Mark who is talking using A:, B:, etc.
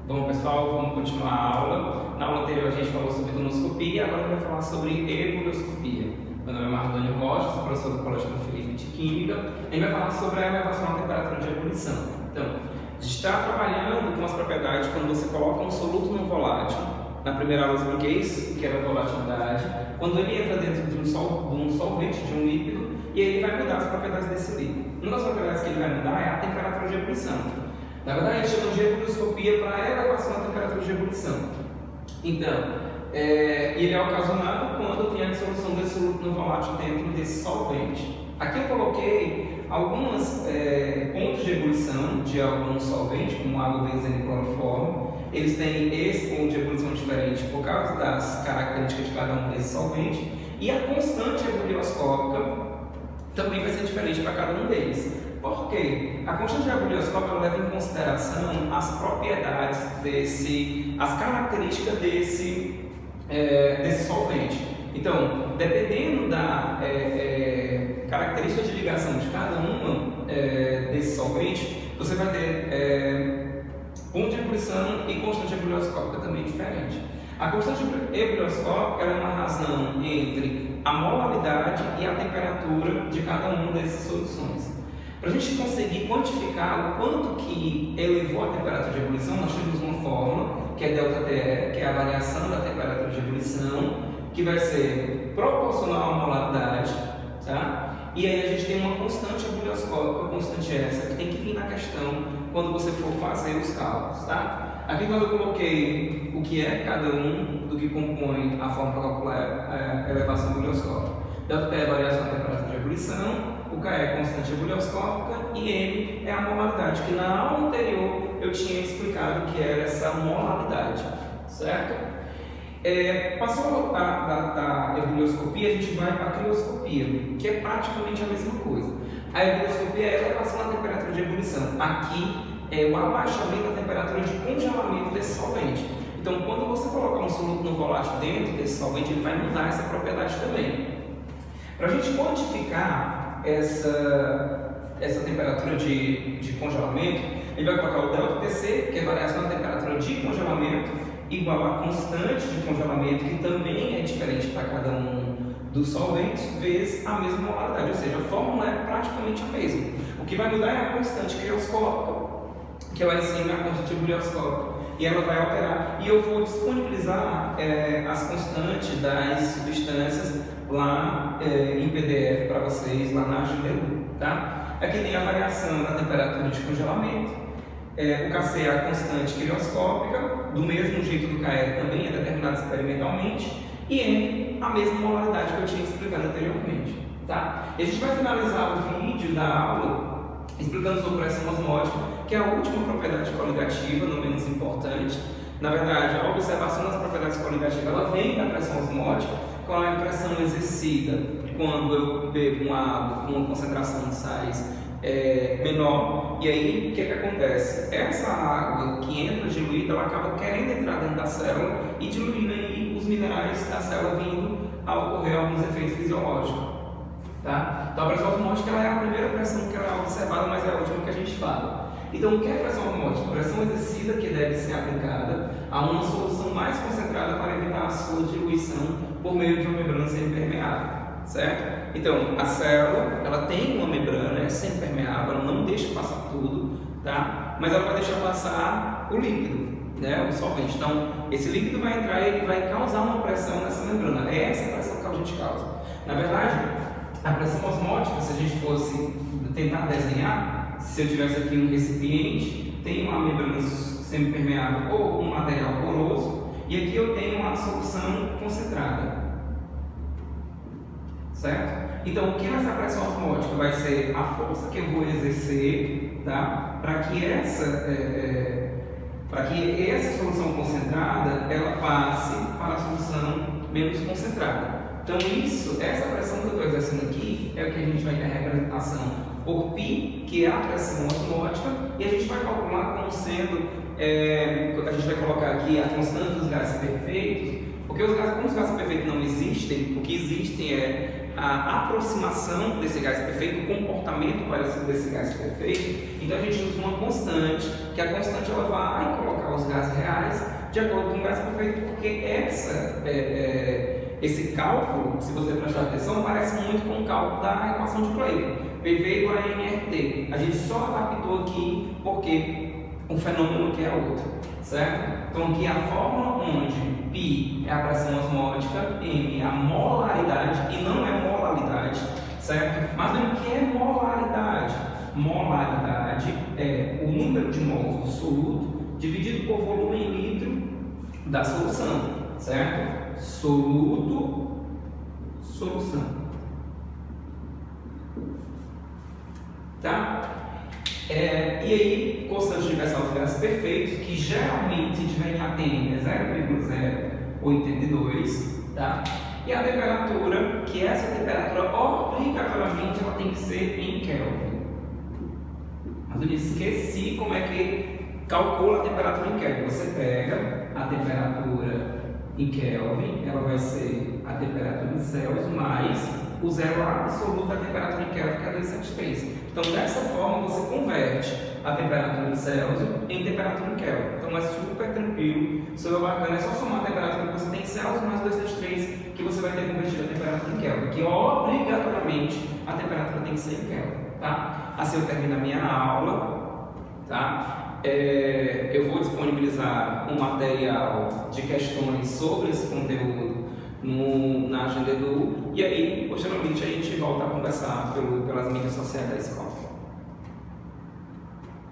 A: Bom, pessoal, vamos continuar a aula. Na aula anterior a gente falou sobre donoscopia, agora a gente vai falar sobre ebullioscopia. Meu nome é Mardônio Rocha, sou professor do Colégio Dom Felipe de Química. A gente vai falar sobre a elevação da temperatura de ebulição. Então, a gente está trabalhando com as propriedades quando você coloca um soluto no volátil. Na primeira aula eu expliquei isso, que era a volatilidade. Quando ele entra dentro de um solvente, de um líquido, e ele vai mudar as propriedades desse líquido. Uma das propriedades que ele vai mudar é a temperatura de ebulição. Na verdade, a gente chama de ebullioscopia para a elevação da temperatura de ebulição. Então, ele é ocasionado quando tem a dissolução desse soluto no volátil dentro desse solvente. Aqui eu coloquei alguns pontos de ebulição de algum solvente, como água, benzeno e cloroformo. Eles têm esse ponto de ebulição diferente por causa das características de cada um desses solventes. E a constante ebullioscópica também vai ser diferente para cada um deles. Por quê? A constante ebullioscópica leva em consideração as propriedades as características desse solvente. Então, dependendo da característica de ligação de cada uma desse solvente, você vai ter ponto de ebulição e constante ebullioscópica também diferente. A constante ebullioscópica é uma razão entre a molaridade e a temperatura de cada uma dessas soluções. Para a gente conseguir quantificar o quanto que elevou a temperatura de ebulição, nós temos uma fórmula, que é ΔTE, que é a variação da temperatura de ebulição, que vai ser proporcional à molaridade, tá? E aí a gente tem uma constante ebullioscópica, a constante essa, que tem que vir na questão quando você for fazer os cálculos, tá? Aqui quando eu coloquei o que é cada um do que compõe a fórmula para calcular a elevação ebullioscópica. ΔT é a variação da temperatura de ebulição, o K é a constante ebullioscópica e M é a molaridade, que na aula anterior eu tinha explicado que era essa molaridade, certo? Passou da ebullioscopia, a gente vai para a crioscopia, que é praticamente a mesma coisa. A ebullioscopia é a elevação da temperatura de ebulição. Aqui é o abaixamento da temperatura de congelamento desse solvente. Então, quando você colocar um soluto no volátil dentro desse solvente, ele vai mudar essa propriedade também. Para a gente quantificar essa temperatura de congelamento, ele vai colocar o ΔTC, que é a variação da temperatura de congelamento, igual a constante de congelamento, que também é diferente para cada um dos solventes, vezes a mesma molaridade, ou seja, a fórmula é praticamente a mesma. O que vai mudar é a constante crioscópica, que lá em cima é a constante ebullioscópica, e ela vai alterar. E eu vou disponibilizar as constantes das substâncias lá em PDF para vocês, lá na Agilelu, tá? Aqui tem a variação da temperatura de congelamento, o KC é a constante crioscópica, do mesmo jeito do KE também é determinado experimentalmente, e M, a mesma molaridade que eu tinha explicado anteriormente, tá? E a gente vai finalizar o vídeo da aula explicando sobre pressão osmótica, que é a última propriedade coligativa, não menos importante. Na verdade, a observação das propriedades coligativas ela vem da pressão osmótica, qual é a pressão exercida quando eu bebo uma água com uma concentração de sais menor. E aí, o que acontece? Essa água que entra diluída, ela acaba querendo entrar dentro da célula e diluindo aí os minerais da célula, vindo a ocorrer alguns efeitos fisiológicos. Tá? Então, a pressão osmótica ela é a primeira pressão que ela é observada, mas é a última que a gente fala. Então, o que é pressão osmótica? Pressão exercida que deve ser aplicada a uma solução mais concentrada para evitar a sua diluição por meio de uma membrana semipermeável, certo? Então, a célula, ela tem uma membrana, é semipermeável, ela não deixa passar tudo, tá? Mas ela vai deixar passar o líquido, né? O solvente. Então, esse líquido vai entrar e ele vai causar uma pressão nessa membrana. É essa pressão que a gente causa. Na verdade, a pressão osmótica, se a gente fosse tentar desenhar, se eu tivesse aqui um recipiente, tem uma membrana semipermeável ou um material poroso, e aqui eu tenho uma solução concentrada, certo? Então, o que nessa pressão osmótica vai ser a força que eu vou exercer, tá? Para que essa solução concentrada ela passe para a solução menos concentrada. Então, essa pressão que eu estou exercendo aqui é o que a gente vai ter a representação por π, que é a pressão osmótica, e a gente vai calcular como sendo, a gente vai colocar aqui a constante dos gases perfeitos, porque como os gases perfeitos não existem, o que existem é a aproximação desse gás perfeito, o comportamento parecido desse gás perfeito. Então a gente usa uma constante, que a constante ela vai colocar os gases reais de acordo com o gás perfeito, porque esse cálculo, se você prestar atenção, parece muito com o cálculo da equação de Clayton, PV igual a nRT. A gente só adaptou aqui porque o fenômeno aqui é outro, certo? Então aqui a fórmula onde π é a pressão osmótica, m é a molaridade e não é molalidade, certo? Mas o que é molaridade? Molaridade é o número de mols do soluto dividido por volume em litro da solução, certo? Soluto, solução. Tá? E aí, constante universal dos gases perfeitos, que geralmente se tiver em ATM é 0,082, tá? E a temperatura, que essa temperatura obrigatoriamente ela tem que ser em Kelvin. Mas eu esqueci como é que calcula a temperatura em Kelvin. Você pega a temperatura em Kelvin, ela vai ser a temperatura em Celsius mais o zero absoluto da temperatura em Kelvin, que é 273. Então, dessa forma, você converte a temperatura em Celsius em temperatura em Kelvin. Então, é super tranquilo, super bacana. É só somar a temperatura que você tem em Celsius mais 273, que você vai ter convertido a temperatura em Kelvin, que obrigatoriamente a temperatura tem que ser em Kelvin, tá? Assim eu termino a minha aula, tá? Eu vou disponibilizar um material de questões sobre esse conteúdo na Agenda Edu, e aí, posteriormente, a gente volta a conversar pelas mídias sociais da escola.